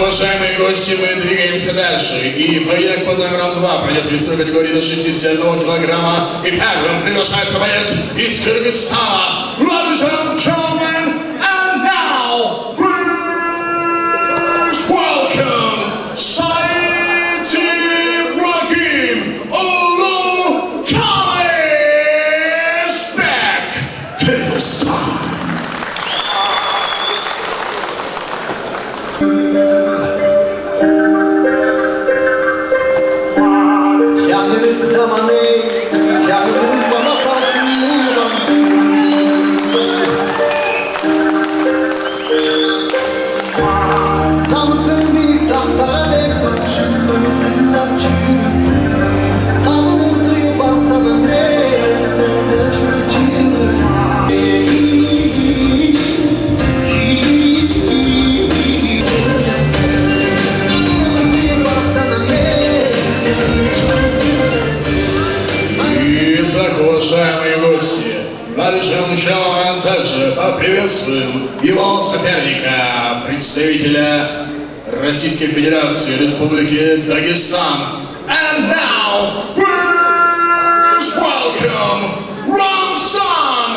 уважаемые гости, мы двигаемся дальше. И поединок под номером 2 пройдет в весовой категории до 61 килограмма. И первым приглашается боец из Кыргызстана. Ladies and gentlemen, and now, please welcome Said Ibrahim Ulu Kalisbek, Kyrgyzstan. Yanır zamanı, yanır bana satmıyor. Damsın büyük sahtada tek bakışım önümden çürük. Kanım duyup alttanım nerede çürücüz. Уважаемые гости, нашим членам также поприветствуем его соперника, представителя Российской Федерации Республики Дагестан. And now, please welcome Ramzan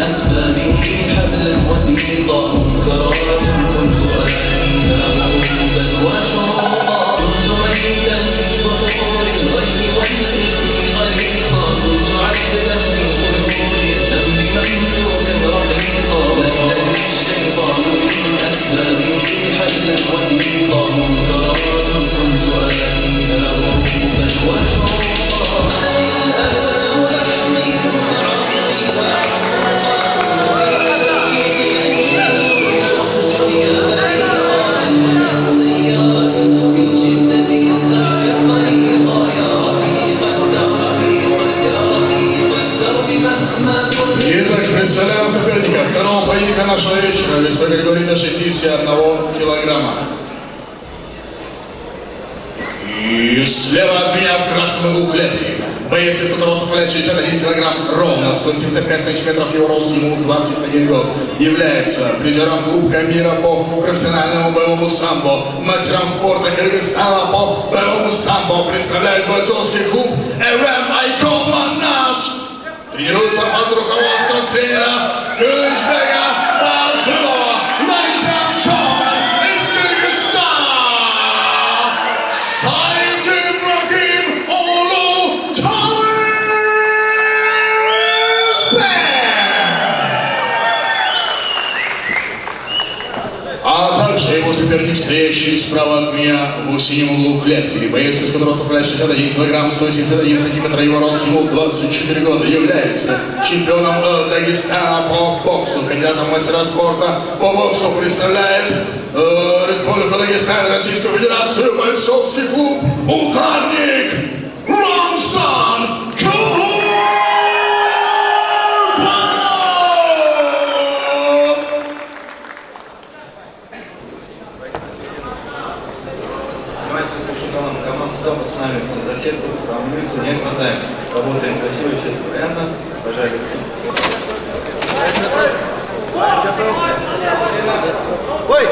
أسبابه حبلا وثيقا منكرات كنت آتيها وعودا وشروقا كنت ميتا في بحور الغي والإثم غريقا كنت عبدا في قيود الذنب مملوكا رقيقا مهد الشيطان من أسبابه حبلا وثيقا منكرات كنت آتيها وعودا وشروقا Итак, представляем соперника второго поединка нашего вечера, весовой категории до 61 килограмма. И слева от меня в красном углу клетки боец, из которого составляет 61 килограмм ровно, 175 сантиметров его рост, ему 21 год, является призером Кубка мира по профессиональному боевому самбо, мастером спорта Кыргызстана по боевому самбо, представляет бойцовский клуб РМ Айкон Манаш. Тренируется под руководством тренера Кылычбека Балшилова. Ladies and gentlemen, из Кыргызстана, Said Ibrahim Ulu Kalisbek. А также его соперник, стоящий справа от меня в синем углу клетки. Боец, из которого составляет 61 килограмм, 171 сантиметр, его рост, ему 24 года, является чемпионом Дагестана по боксу, кандидатом в мастера спорта по боксу, представляет Республику Дагестан, Российскую Федерацию, бойцовский клуб «Ударник» Рамзан Команда останавливаемся за сетку, равняются, не хватаем. Работаем красиво, честно, понятно? Пожалуйста. Ой!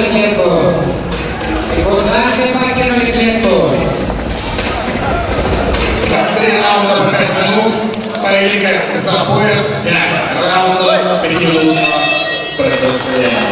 покинули клетку. Секунданты покинули клетку. Так, 3 раунда по 5 минут. Поединка за пояс. 5 раундов 5-минутного противостояния.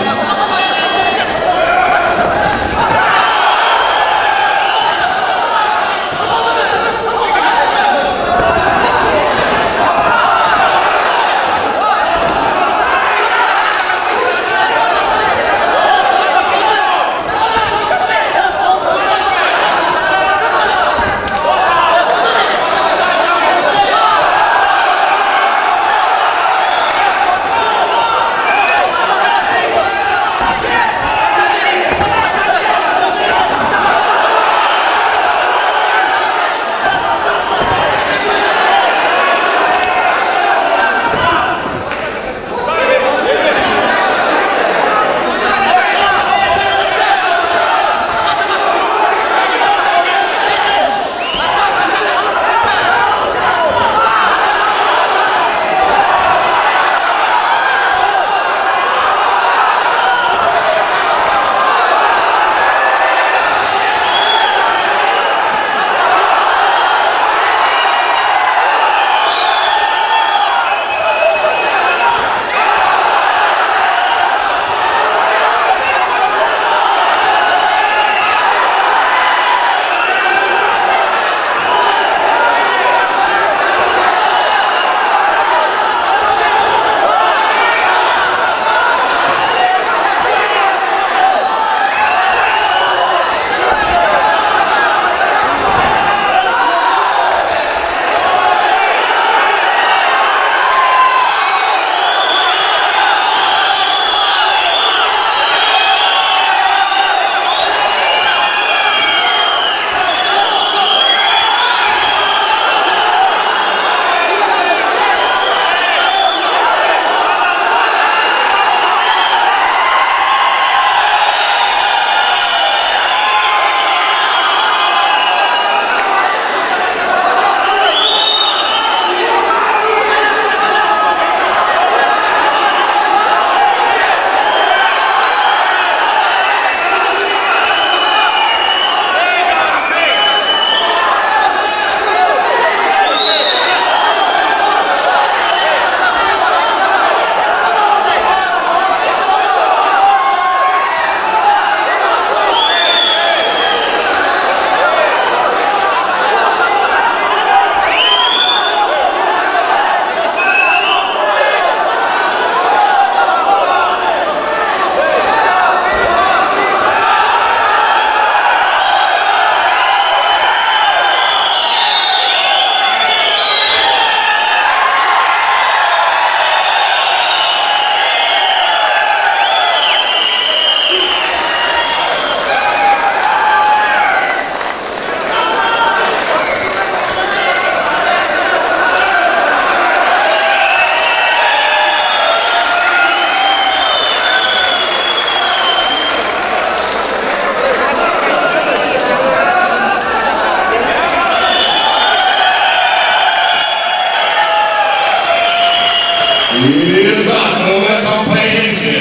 Итак, в этом поединке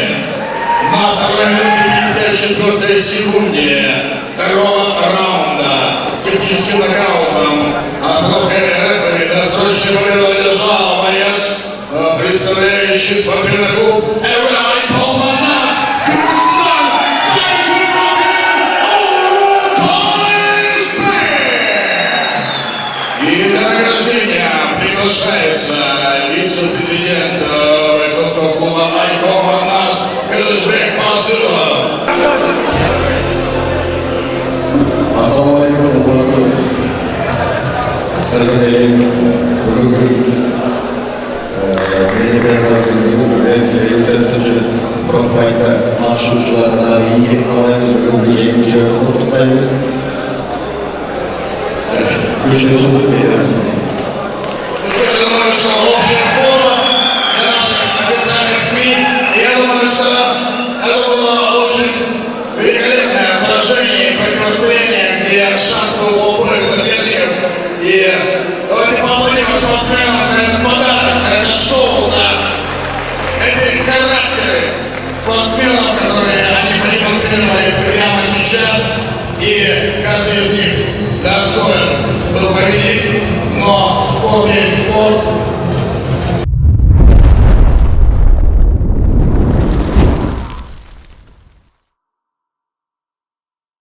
на 2 минуте 54 секунде второго раунда техническим нокаутом остановкой рефери досрочной победу одержал боец, представляющий спортивный клуб «Эврай Колманаш», Кыргызстан, и для награждения приглашается вице-президент бойцовского клуба «Айкома» нас Кылычбек Басылов. Ассалаумалейкум, урматтуу Кыргыз бүгүнкү профайтта катышуучуларына ийгилик каалайбыз, бүгүнкү жеңүүчүлөрдү куттуктайбыз. Күчтүү Я думаю, что общая форма для наших официальных СМИ. Я думаю, что это было очень великолепное сражение и противостояние, где шанс был у обоих соперников. И давайте поаплодируем спортсменам за этот подарок, за это шоу, за эти характеры спортсменов, которые они продемонстрировали. дебютировали прямо сейчас, и каждый из них достоин был победить